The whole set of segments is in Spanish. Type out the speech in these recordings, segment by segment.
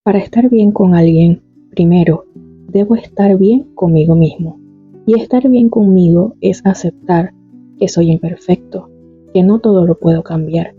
Para estar bien con alguien, primero, debo estar bien conmigo mismo. Y estar bien conmigo es aceptar que soy imperfecto, que no todo lo puedo cambiar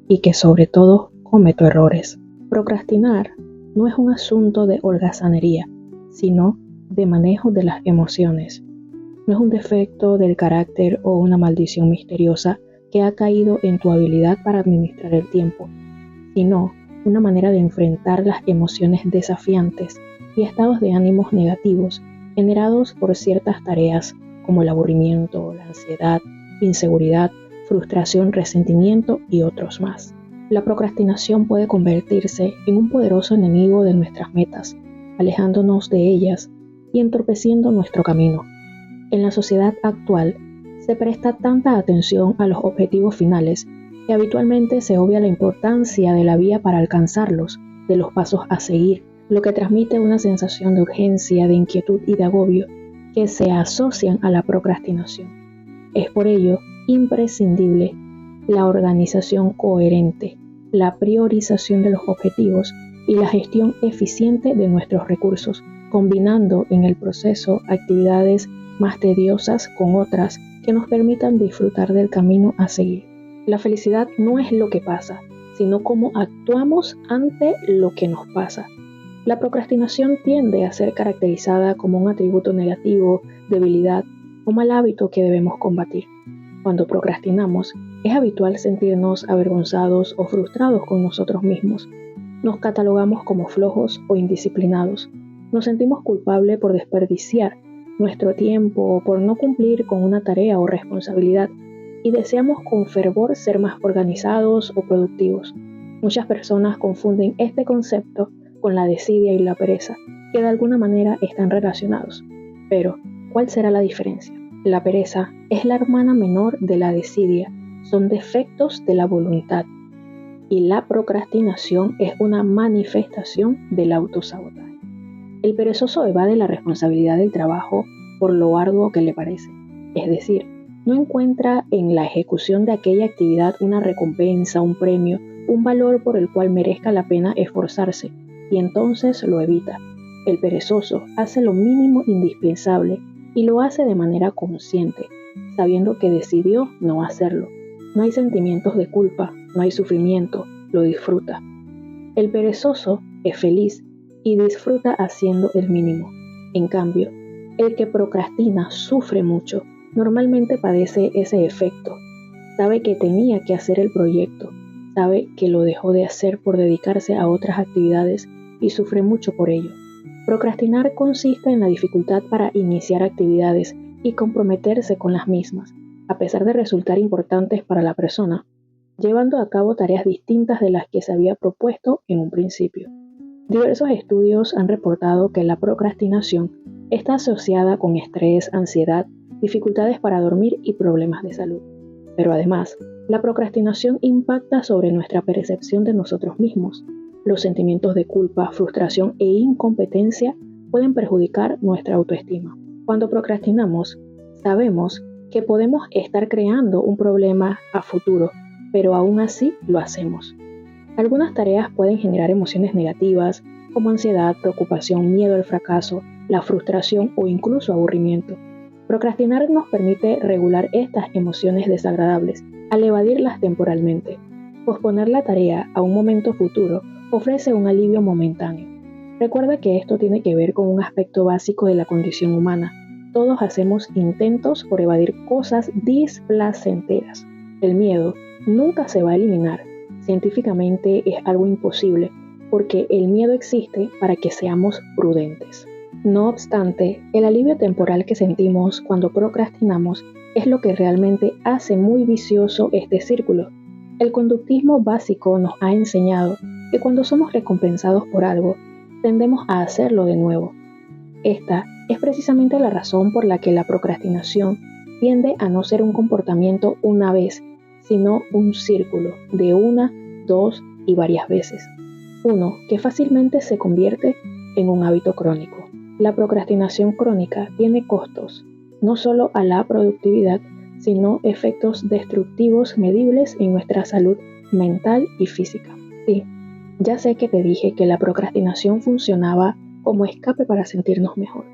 y que sobre todo cometo errores. Procrastinar no es un asunto de holgazanería, sino de manejo de las emociones. No es un defecto del carácter o una maldición misteriosa que ha caído en tu habilidad para administrar el tiempo, sino una manera de enfrentar las emociones desafiantes y estados de ánimos negativos generados por ciertas tareas como el aburrimiento, la ansiedad, inseguridad, frustración, resentimiento y otros más. La procrastinación puede convertirse en un poderoso enemigo de nuestras metas, alejándonos de ellas y entorpeciendo nuestro camino. En la sociedad actual se presta tanta atención a los objetivos finales que habitualmente se obvia la importancia de la vía para alcanzarlos, de los pasos a seguir, lo que transmite una sensación de urgencia, de inquietud y de agobio que se asocian a la procrastinación. Es por ello imprescindible la organización coherente, la priorización de los objetivos y la gestión eficiente de nuestros recursos, combinando en el proceso actividades más tediosas con otras que nos permitan disfrutar del camino a seguir. La felicidad no es lo que pasa, sino cómo actuamos ante lo que nos pasa. La procrastinación tiende a ser caracterizada como un atributo negativo, debilidad o mal hábito que debemos combatir. Cuando procrastinamos, es habitual sentirnos avergonzados o frustrados con nosotros mismos. Nos catalogamos como flojos o indisciplinados. Nos sentimos culpables por desperdiciar nuestro tiempo o por no cumplir con una tarea o responsabilidad y deseamos con fervor ser más organizados o productivos. Muchas personas confunden este concepto con la desidia y la pereza, que de alguna manera están relacionados. Pero, ¿cuál será la diferencia? La pereza es la hermana menor de la desidia, son defectos de la voluntad, y la procrastinación es una manifestación del autosabotaje. El perezoso evade la responsabilidad del trabajo por lo arduo que le parece, es decir, no encuentra en la ejecución de aquella actividad una recompensa, un premio, un valor por el cual merezca la pena esforzarse, y entonces lo evita. El perezoso hace lo mínimo indispensable y lo hace de manera consciente, sabiendo que decidió no hacerlo. No hay sentimientos de culpa, no hay sufrimiento, lo disfruta. El perezoso es feliz y disfruta haciendo el mínimo. En cambio, el que procrastina sufre mucho. Normalmente padece ese efecto. Sabe que tenía que hacer el proyecto, sabe que lo dejó de hacer por dedicarse a otras actividades y sufre mucho por ello. Procrastinar consiste en la dificultad para iniciar actividades y comprometerse con las mismas, a pesar de resultar importantes para la persona, llevando a cabo tareas distintas de las que se había propuesto en un principio. Diversos estudios han reportado que la procrastinación está asociada con estrés, ansiedad, dificultades para dormir y problemas de salud. Pero además, la procrastinación impacta sobre nuestra percepción de nosotros mismos. Los sentimientos de culpa, frustración e incompetencia pueden perjudicar nuestra autoestima. Cuando procrastinamos, sabemos que podemos estar creando un problema a futuro, pero aún así lo hacemos. Algunas tareas pueden generar emociones negativas, como ansiedad, preocupación, miedo al fracaso, la frustración o incluso aburrimiento. Procrastinar nos permite regular estas emociones desagradables al evadirlas temporalmente. Posponer la tarea a un momento futuro ofrece un alivio momentáneo. Recuerda que esto tiene que ver con un aspecto básico de la condición humana. Todos hacemos intentos por evadir cosas displacenteras. El miedo nunca se va a eliminar. Científicamente es algo imposible, porque el miedo existe para que seamos prudentes. No obstante, el alivio temporal que sentimos cuando procrastinamos es lo que realmente hace muy vicioso este círculo. El conductismo básico nos ha enseñado que cuando somos recompensados por algo, tendemos a hacerlo de nuevo. Esta es precisamente la razón por la que la procrastinación tiende a no ser un comportamiento una vez, sino un círculo de una, dos y varias veces. Uno que fácilmente se convierte en un hábito crónico. La procrastinación crónica tiene costos, no solo a la productividad, sino efectos destructivos medibles en nuestra salud mental y física. Sí, Ya sé que te dije que la procrastinación funcionaba como escape para sentirnos mejor,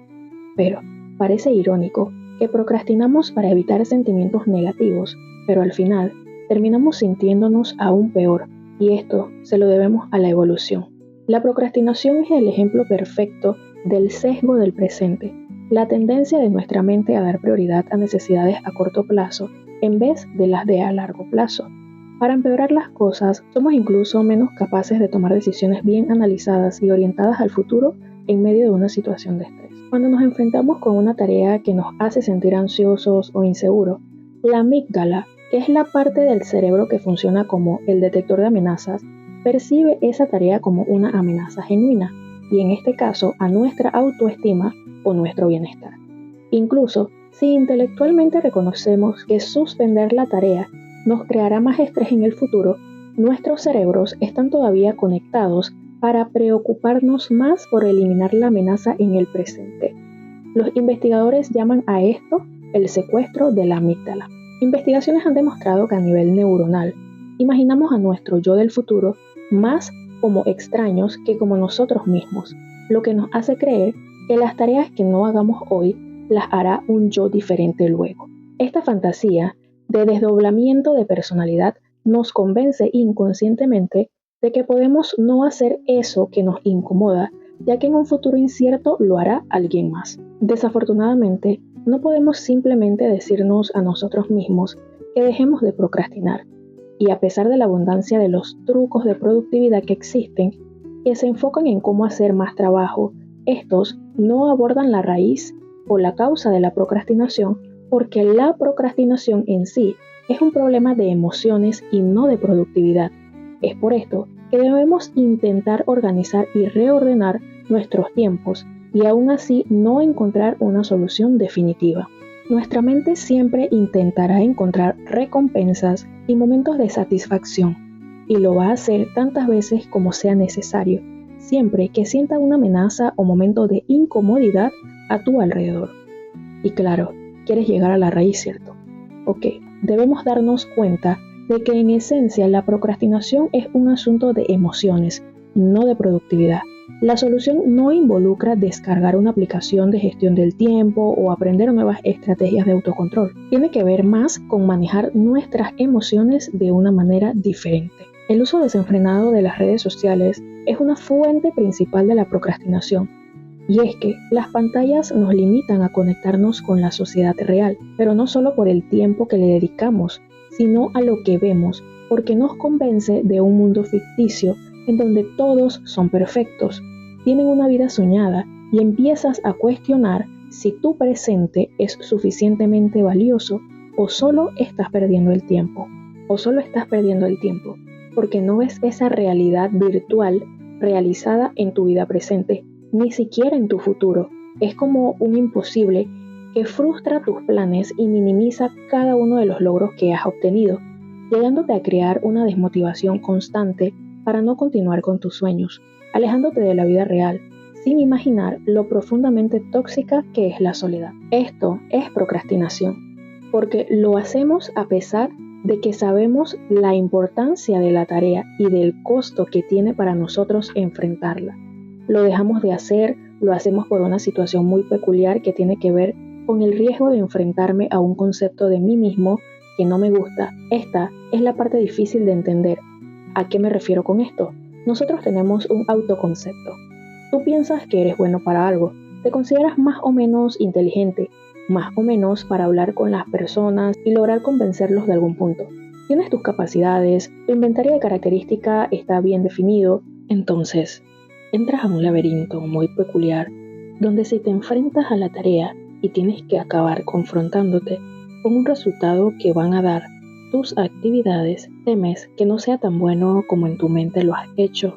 pero parece irónico que procrastinamos para evitar sentimientos negativos, pero al final terminamos sintiéndonos aún peor, y esto se lo debemos a la evolución. La procrastinación es el ejemplo perfecto del sesgo del presente, la tendencia de nuestra mente a dar prioridad a necesidades a corto plazo en vez de las de a largo plazo. Para empeorar las cosas, somos incluso menos capaces de tomar decisiones bien analizadas y orientadas al futuro en medio de una situación de estrés. Cuando nos enfrentamos con una tarea que nos hace sentir ansiosos o inseguros, la amígdala, que es la parte del cerebro que funciona como el detector de amenazas, percibe esa tarea como una amenaza genuina, y en este caso a nuestra autoestima o nuestro bienestar. Incluso si intelectualmente reconocemos que suspender la tarea nos creará más estrés en el futuro, nuestros cerebros están todavía conectados para preocuparnos más por eliminar la amenaza en el presente. Los investigadores llaman a esto el secuestro de la amígdala. Investigaciones han demostrado que a nivel neuronal, imaginamos a nuestro yo del futuro más como extraños que como nosotros mismos, lo que nos hace creer que las tareas que no hagamos hoy las hará un yo diferente luego. Esta fantasía de desdoblamiento de personalidad nos convence inconscientemente de que podemos no hacer eso que nos incomoda, ya que en un futuro incierto lo hará alguien más. Desafortunadamente, no podemos simplemente decirnos a nosotros mismos que dejemos de procrastinar, y a pesar de la abundancia de los trucos de productividad que existen, que se enfocan en cómo hacer más trabajo, estos no abordan la raíz o la causa de la procrastinación, porque la procrastinación en sí es un problema de emociones y no de productividad. Es por esto que debemos intentar organizar y reordenar nuestros tiempos y aún así no encontrar una solución definitiva. Nuestra mente siempre intentará encontrar recompensas y momentos de satisfacción, y lo va a hacer tantas veces como sea necesario, siempre que sienta una amenaza o momento de incomodidad a tu alrededor. Y claro, quieres llegar a la raíz, ¿cierto? Ok, debemos darnos cuenta de que en esencia la procrastinación es un asunto de emociones, no de productividad. La solución no involucra descargar una aplicación de gestión del tiempo o aprender nuevas estrategias de autocontrol. Tiene que ver más con manejar nuestras emociones de una manera diferente. El uso desenfrenado de las redes sociales es una fuente principal de la procrastinación. Y es que las pantallas nos limitan a conectarnos con la sociedad real, pero no solo por el tiempo que le dedicamos, sino a lo que vemos, porque nos convence de un mundo ficticio en donde todos son perfectos, tienen una vida soñada y empiezas a cuestionar si tu presente es suficientemente valioso o solo estás perdiendo el tiempo. Porque no ves esa realidad virtual realizada en tu vida presente, ni siquiera en tu futuro. Es como un imposible que frustra tus planes y minimiza cada uno de los logros que has obtenido, llegándote a crear una desmotivación constante para no continuar con tus sueños, alejándote de la vida real, sin imaginar lo profundamente tóxica que es la soledad. Esto es procrastinación, porque lo hacemos a pesar de que sabemos la importancia de la tarea y del costo que tiene para nosotros enfrentarla. Lo dejamos de hacer, lo hacemos por una situación muy peculiar que tiene que ver con el riesgo de enfrentarme a un concepto de mí mismo que no me gusta. Esta es la parte difícil de entender. ¿A qué me refiero con esto? Nosotros tenemos un autoconcepto. Tú piensas que eres bueno para algo, te consideras más o menos inteligente, más o menos para hablar con las personas y lograr convencerlos de algún punto. Tienes tus capacidades, tu inventario de características está bien definido, entonces entras a un laberinto muy peculiar donde si te enfrentas a la tarea y tienes que acabar confrontándote con un resultado que van a dar tus actividades, temes que no sea tan bueno como en tu mente lo has hecho.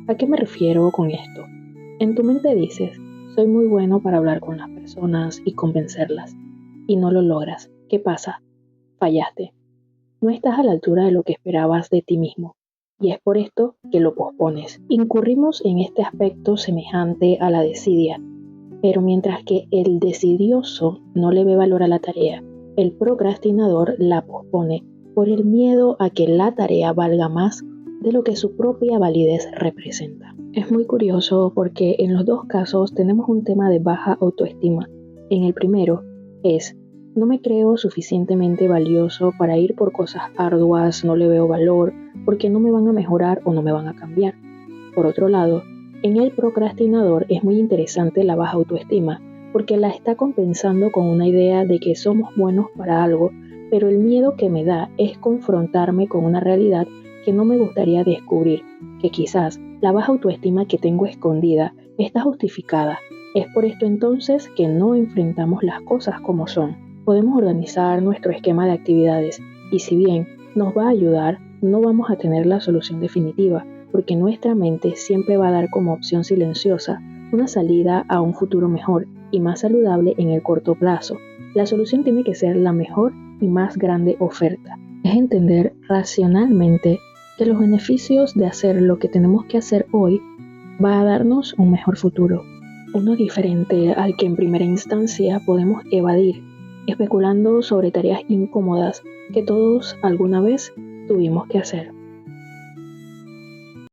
¿A qué me refiero con esto? En tu mente dices, soy muy bueno para hablar con las personas y convencerlas, y no lo logras. ¿Qué pasa? Fallaste. No estás a la altura de lo que esperabas de ti mismo, y es por esto que lo pospones. Incurrimos en este aspecto semejante a la desidia, pero mientras que el desidioso no le ve valor a la tarea, el procrastinador la pospone por el miedo a que la tarea valga más de lo que su propia validez representa. Es muy curioso porque en los dos casos tenemos un tema de baja autoestima. En el primero es: no me creo suficientemente valioso para ir por cosas arduas, no le veo valor porque no me van a mejorar o no me van a cambiar. Por otro lado, en el procrastinador es muy interesante la baja autoestima porque la está compensando con una idea de que somos buenos para algo, pero el miedo que me da es confrontarme con una realidad que no me gustaría descubrir, que quizás la baja autoestima que tengo escondida está justificada. Es por esto entonces que no enfrentamos las cosas como son. Podemos organizar nuestro esquema de actividades y si bien nos va a ayudar, no vamos a tener la solución definitiva, porque nuestra mente siempre va a dar como opción silenciosa una salida a un futuro mejor y más saludable en el corto plazo. La solución tiene que ser la mejor y más grande oferta. Es entender racionalmente que los beneficios de hacer lo que tenemos que hacer hoy va a darnos un mejor futuro, uno diferente al que en primera instancia podemos evadir, especulando sobre tareas incómodas que todos alguna vez tuvimos que hacer.